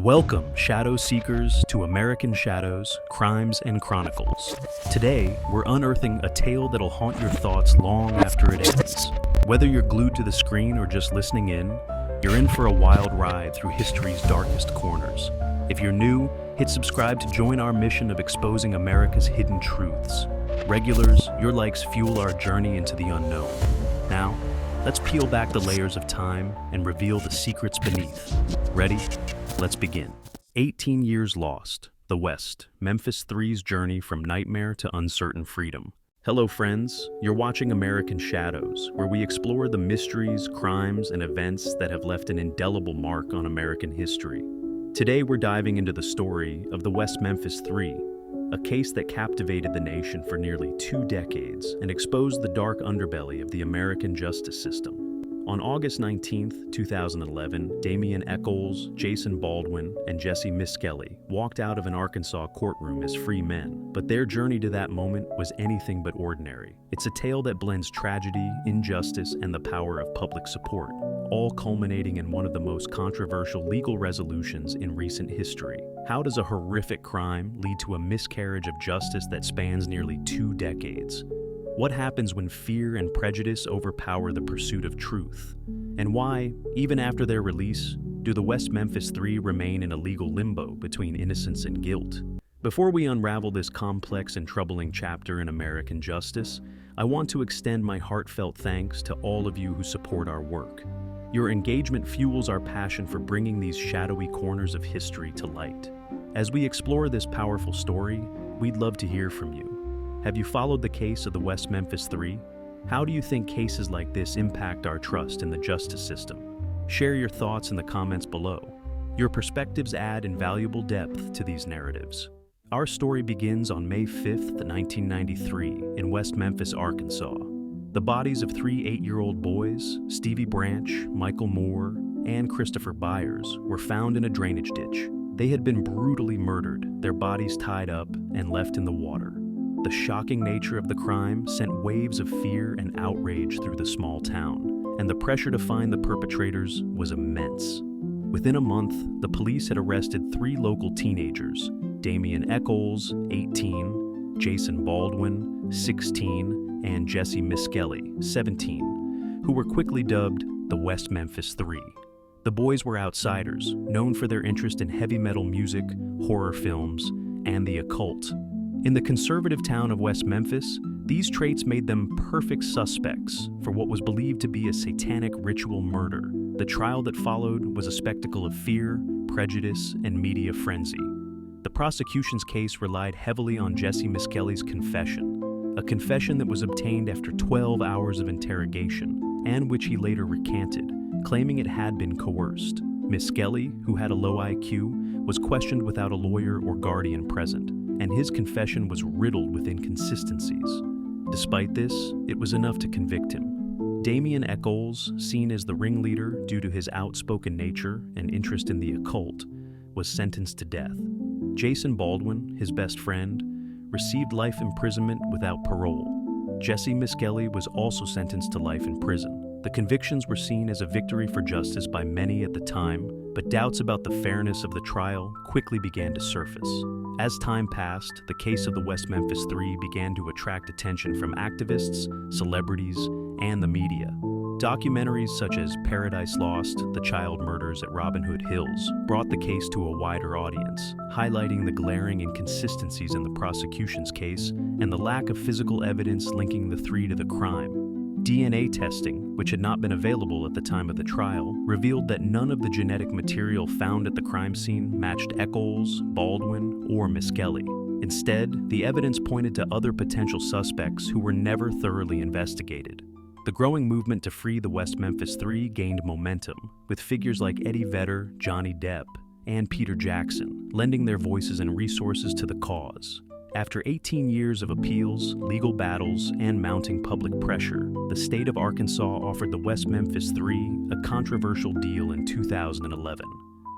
Welcome, Shadow Seekers, to American Shadows, Crimes and Chronicles. Today, we're unearthing a tale that'll haunt your thoughts long after it ends. Whether you're glued to the screen or just listening in, you're in for a wild ride through history's darkest corners. If you're new, hit subscribe to join our mission of exposing America's hidden truths. Regulars, your likes fuel our journey into the unknown. Now, let's peel back the layers of time and reveal the secrets beneath. Ready? Let's begin. 18 Years Lost, the West Memphis Three's journey from nightmare to uncertain freedom. Hello friends, you're watching American Shadows, where we explore the mysteries, crimes, and events that have left an indelible mark on American history. Today we're diving into the story of the West Memphis Three, a case that captivated the nation for nearly 2 decades and exposed the dark underbelly of the American justice system. On August 19, 2011, Damien Echols, Jason Baldwin, and Jessie Misskelley walked out of an Arkansas courtroom as free men, but their journey to that moment was anything but ordinary. It's a tale that blends tragedy, injustice, and the power of public support, all culminating in one of the most controversial legal resolutions in recent history. How does a horrific crime lead to a miscarriage of justice that spans nearly 2 decades? What happens when fear and prejudice overpower the pursuit of truth? And why, even after their release, do the West Memphis Three remain in a legal limbo between innocence and guilt? Before we unravel this complex and troubling chapter in American justice, I want to extend my heartfelt thanks to all of you who support our work. Your engagement fuels our passion for bringing these shadowy corners of history to light. As we explore this powerful story, we'd love to hear from you. Have you followed the case of the West Memphis Three? How do you think cases like this impact our trust in the justice system? Share your thoughts in the comments below. Your perspectives add invaluable depth to these narratives. Our story begins on May 5th, 1993, in West Memphis, Arkansas. The bodies of 3 8-year-old boys, Stevie Branch, Michael Moore, and Christopher Byers, were found in a drainage ditch. They had been brutally murdered, their bodies tied up and left in the water. The shocking nature of the crime sent waves of fear and outrage through the small town, and the pressure to find the perpetrators was immense. Within a month, the police had arrested 3 local teenagers, Damien Echols, 18, Jason Baldwin, 16, and Jessie Misskelley, 17, who were quickly dubbed the West Memphis Three. The boys were outsiders, known for their interest in heavy metal music, horror films, and the occult. In the conservative town of West Memphis, these traits made them perfect suspects for what was believed to be a satanic ritual murder. The trial that followed was a spectacle of fear, prejudice, and media frenzy. The prosecution's case relied heavily on Jessie Misskelley's confession, a confession that was obtained after 12 hours of interrogation, and which he later recanted, claiming it had been coerced. Misskelley, who had a low IQ, was questioned without a lawyer or guardian present, and his confession was riddled with inconsistencies. Despite this, it was enough to convict him. Damien Echols, seen as the ringleader due to his outspoken nature and interest in the occult, was sentenced to death. Jason Baldwin, his best friend, received life imprisonment without parole. Jessie Misskelley was also sentenced to life in prison. The convictions were seen as a victory for justice by many at the time, but doubts about the fairness of the trial quickly began to surface. As time passed, the case of the West Memphis Three began to attract attention from activists, celebrities, and the media. Documentaries such as Paradise Lost, The Child Murders at Robin Hood Hills, brought the case to a wider audience, highlighting the glaring inconsistencies in the prosecution's case and the lack of physical evidence linking the three to the crime. DNA testing, which had not been available at the time of the trial, revealed that none of the genetic material found at the crime scene matched Echols, Baldwin, or Misskelley. Instead, the evidence pointed to other potential suspects who were never thoroughly investigated. The growing movement to free the West Memphis Three gained momentum, with figures like Eddie Vedder, Johnny Depp, and Peter Jackson lending their voices and resources to the cause. After 18 years of appeals, legal battles, and mounting public pressure, the state of Arkansas offered the West Memphis Three a controversial deal in 2011.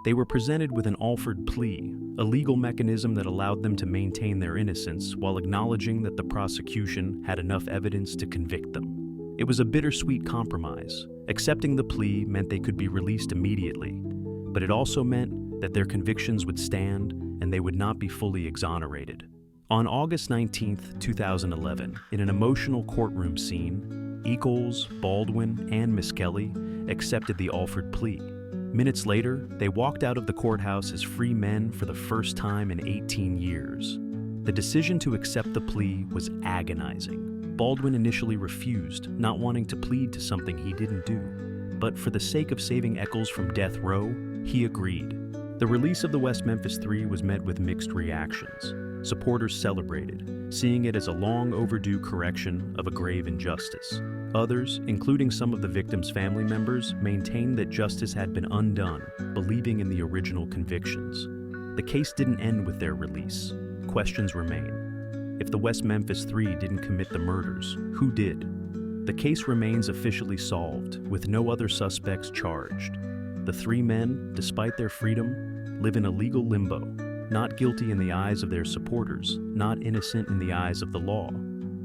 They were presented with an Alford plea, a legal mechanism that allowed them to maintain their innocence while acknowledging that the prosecution had enough evidence to convict them. It was a bittersweet compromise. Accepting the plea meant they could be released immediately, but it also meant that their convictions would stand and they would not be fully exonerated. On August 19, 2011, in an emotional courtroom scene, Echols, Baldwin, and Misskelley accepted the Alford plea. Minutes later, they walked out of the courthouse as free men for the first time in 18 years. The decision to accept the plea was agonizing. Baldwin initially refused, not wanting to plead to something he didn't do. But for the sake of saving Echols from death row, he agreed. The release of the West Memphis Three was met with mixed reactions. Supporters celebrated, seeing it as a long overdue correction of a grave injustice. Others, including some of the victims' family members, maintained that justice had been undone, believing in the original convictions. The case didn't end with their release. Questions remain. If the West Memphis Three didn't commit the murders, who did? The case remains officially solved, with no other suspects charged. The three men, despite their freedom, live in a legal limbo, not guilty in the eyes of their supporters, not innocent in the eyes of the law.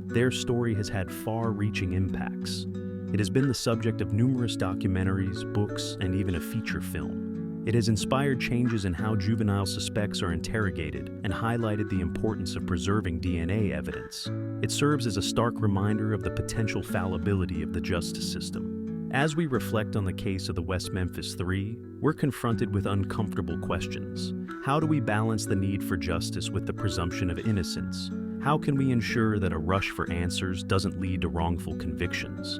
Their story has had far-reaching impacts. It has been the subject of numerous documentaries, books, and even a feature film. It has inspired changes in how juvenile suspects are interrogated and highlighted the importance of preserving DNA evidence. It serves as a stark reminder of the potential fallibility of the justice system. As we reflect on the case of the West Memphis Three, we're confronted with uncomfortable questions. How do we balance the need for justice with the presumption of innocence? How can we ensure that a rush for answers doesn't lead to wrongful convictions?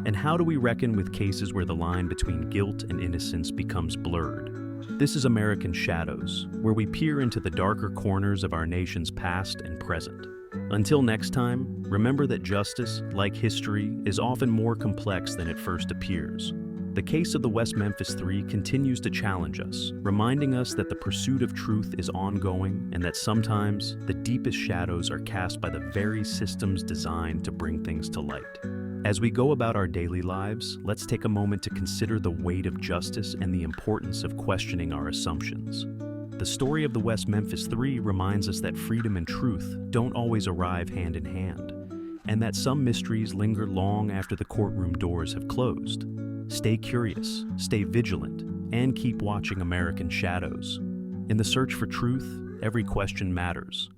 And how do we reckon with cases where the line between guilt and innocence becomes blurred? This is American Shadows, where we peer into the darker corners of our nation's past and present. Until next time, remember that justice, like history, is often more complex than it first appears. The case of the West Memphis Three continues to challenge us, reminding us that the pursuit of truth is ongoing and that sometimes the deepest shadows are cast by the very systems designed to bring things to light. As we go about our daily lives, let's take a moment to consider the weight of justice and the importance of questioning our assumptions. The story of the West Memphis Three reminds us that freedom and truth don't always arrive hand in hand, and that some mysteries linger long after the courtroom doors have closed. Stay curious, stay vigilant, and keep watching American Shadows. In the search for truth, every question matters.